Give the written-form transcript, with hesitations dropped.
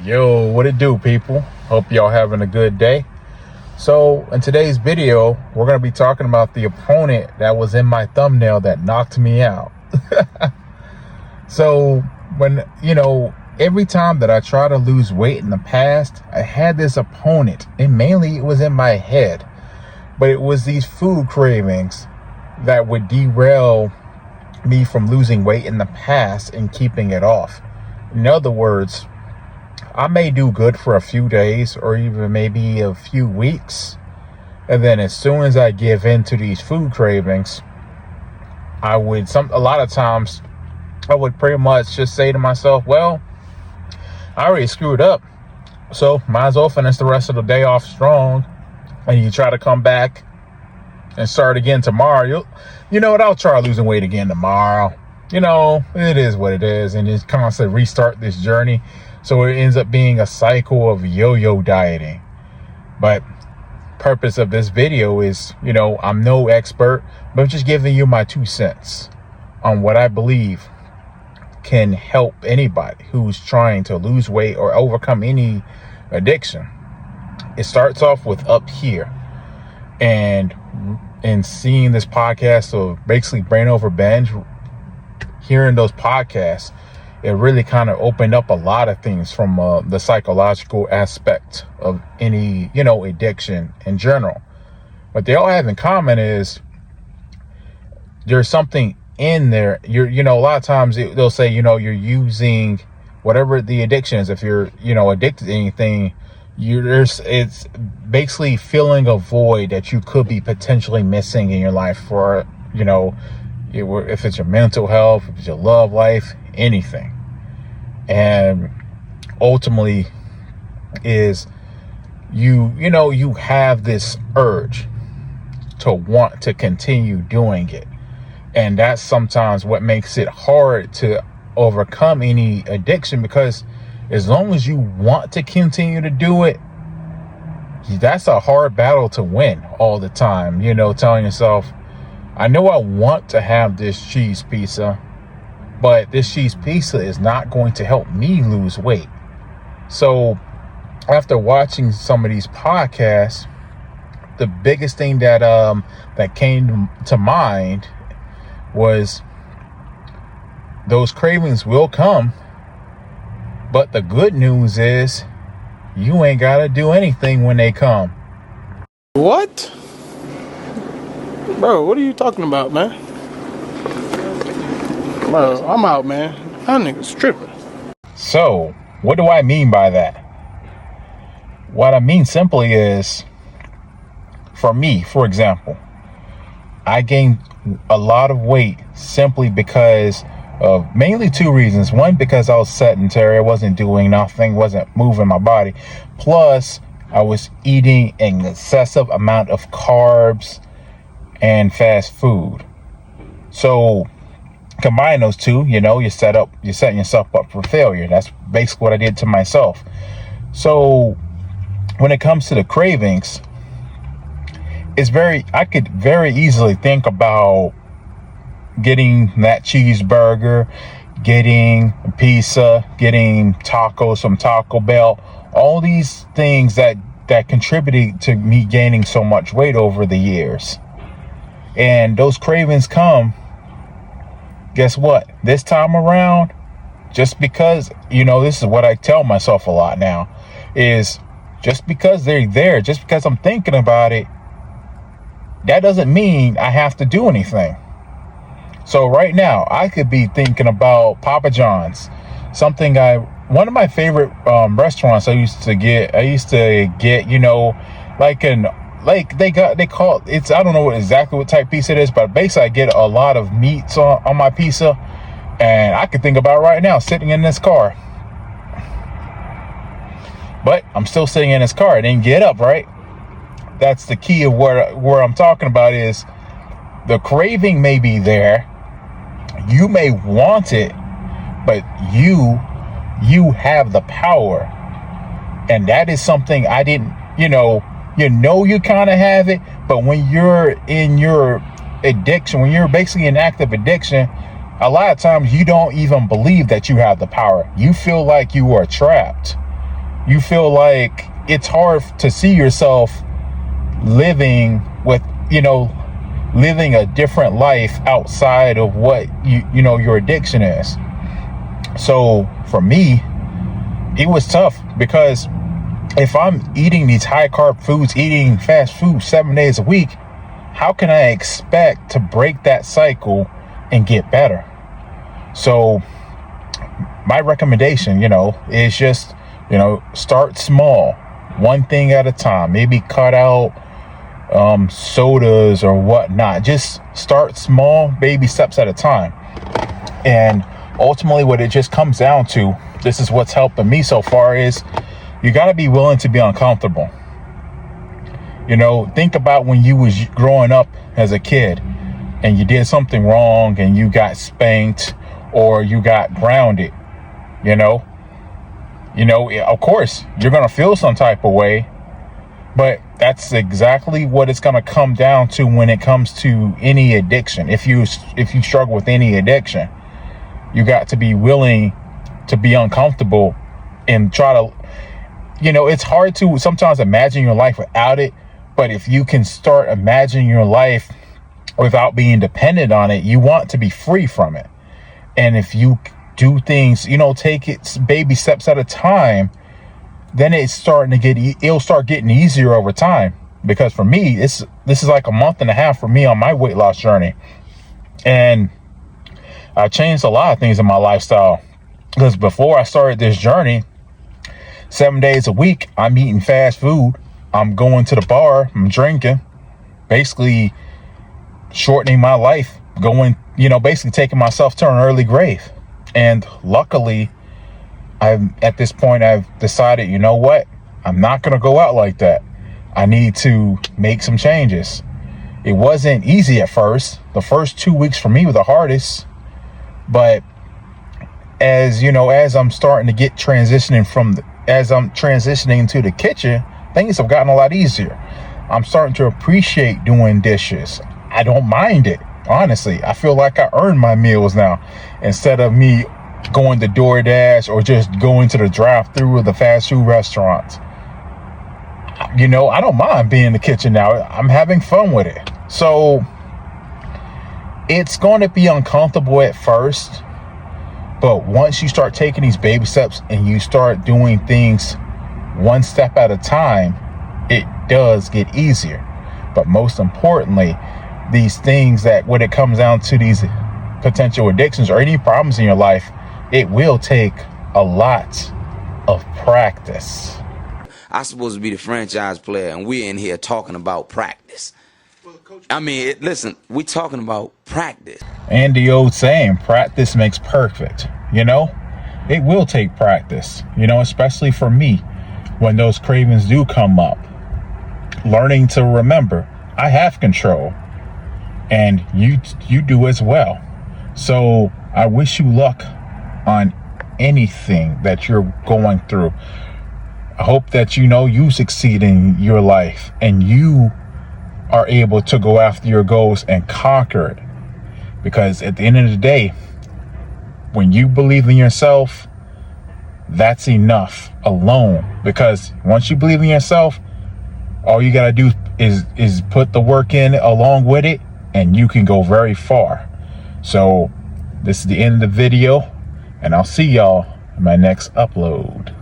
Yo, what it do, people? Hope y'all having a good day. So in today's video, we're going to be talking about the opponent that was in my thumbnail that knocked me out. So when, every time that I try to lose weight in the past, I had this opponent, and mainly it was in my head, but it was these food cravings that would derail me from losing weight in the past and keeping it off. In other words, I may do good for a few days or even maybe a few weeks, and then as soon as I give in to these food cravings, a lot of times I would pretty much just say to myself, well, I already screwed up, so might as well finish the rest of the day off strong. And you try to come back and start again tomorrow. You know what, I'll try losing weight again tomorrow. It is what it is, and just constantly restart this journey. So it ends up being a cycle of yo-yo dieting. But purpose of this video is, I'm no expert, but I'm just giving you my 2 cents on what I believe can help anybody who's trying to lose weight or overcome any addiction. It starts off with up here, and seeing this podcast, so basically Brain Over Binge, hearing those podcasts, it really kind of opened up a lot of things from the psychological aspect of any, addiction in general. What they all have in common is there's something in there. A lot of times they'll say, you're using whatever the addiction is. If you're, addicted to anything, it's basically filling a void that you could be potentially missing in your life for, if it's your mental health, if it's your love life, anything. And ultimately is you have this urge to want to continue doing it. And that's sometimes what makes it hard to overcome any addiction, because as long as you want to continue to do it, that's a hard battle to win all the time. Telling yourself, I know I want to have this cheese pizza, but this cheese pizza is not going to help me lose weight. So after watching some of these podcasts, the biggest thing that came to mind was those cravings will come, but the good news is you ain't got to do anything when they come. What? Bro, what are you talking about, man? Bro, I'm out, man. That nigga's tripping. So, what do I mean by that? What I mean simply is, for me, for example, I gained a lot of weight simply because of mainly 2 reasons. One, because I was sedentary. I wasn't doing nothing, wasn't moving my body. Plus, I was eating an excessive amount of carbs and fast food. So combine those two, you're setting yourself up for failure. That's basically what I did to myself. So when it comes to the cravings, I could very easily think about getting that cheeseburger, getting a pizza, getting tacos from Taco Bell, all these things that contributed to me gaining so much weight over the years. And those cravings come, guess what? This time around, just because, this is what I tell myself a lot now, is just because they're there, just because I'm thinking about it, that doesn't mean I have to do anything. So right now, I could be thinking about Papa John's, one of my favorite restaurants I used to get, they call it, I don't know exactly what type pizza it is, but basically I get a lot of meats on my pizza, and I could think about right now sitting in this car. But I'm still sitting in this car. I didn't get up, right? That's the key of where I'm talking about is the craving may be there. You may want it, but you have the power. And that is something I didn't, you kind of have it, but when you're in your addiction, when you're basically in active addiction, a lot of times you don't even believe that you have the power. You feel like you are trapped. you feel like it's hard to see yourself living with, living a different life outside of what your addiction is. So for me, it was tough, because if I'm eating these high carb foods, eating fast food 7 days a week, how can I expect to break that cycle and get better? So my recommendation, is just, start small, one thing at a time. Maybe cut out sodas or whatnot. Just start small, baby steps at a time. And ultimately what it just comes down to, this is what's helping me so far, is you got to be willing to be uncomfortable. Think about when you was growing up as a kid and you did something wrong and you got spanked or you got grounded. Of course you're going to feel some type of way, but that's exactly what it's going to come down to when it comes to any addiction. If you struggle with any addiction, you got to be willing to be uncomfortable and try to, it's hard to sometimes imagine your life without it. But if you can start imagining your life without being dependent on it, you want to be free from it. And if you do things, take it baby steps at a time, then it'll start getting easier over time. Because for me, this is like a month and a half for me on my weight loss journey. And I changed a lot of things in my lifestyle. Because before I started this journey, 7 days a week, I'm eating fast food. I'm going to the bar, I'm drinking, basically shortening my life, basically taking myself to an early grave. And luckily, at this point, I've decided, what? I'm not going to go out like that. I need to make some changes. It wasn't easy at first. The first 2 weeks for me were the hardest. But as I'm starting to get as I'm transitioning to the kitchen, things have gotten a lot easier. I'm starting to appreciate doing dishes. I don't mind it, honestly. I feel like I earn my meals now, instead of me going to DoorDash or just going to the drive-thru of the fast food restaurants. I don't mind being in the kitchen now. I'm having fun with it. So it's going to be uncomfortable at first, but once you start taking these baby steps and you start doing things one step at a time, it does get easier. But most importantly, these things that when it comes down to these potential addictions or any problems in your life, it will take a lot of practice. I'm supposed to be the franchise player, and we're in here talking about practice. Listen, we're talking about practice. And the old saying, practice makes perfect. It will take practice, especially for me. When those cravings do come up, learning to remember I have control, and you do as well. So I wish you luck on anything that you're going through. I hope that you succeed in your life and you are able to go after your goals and conquer it. Because at the end of the day, when you believe in yourself, that's enough alone. Because once you believe in yourself, all you gotta do is put the work in along with it, and you can go very far. So this is the end of the video, and I'll see y'all in my next upload.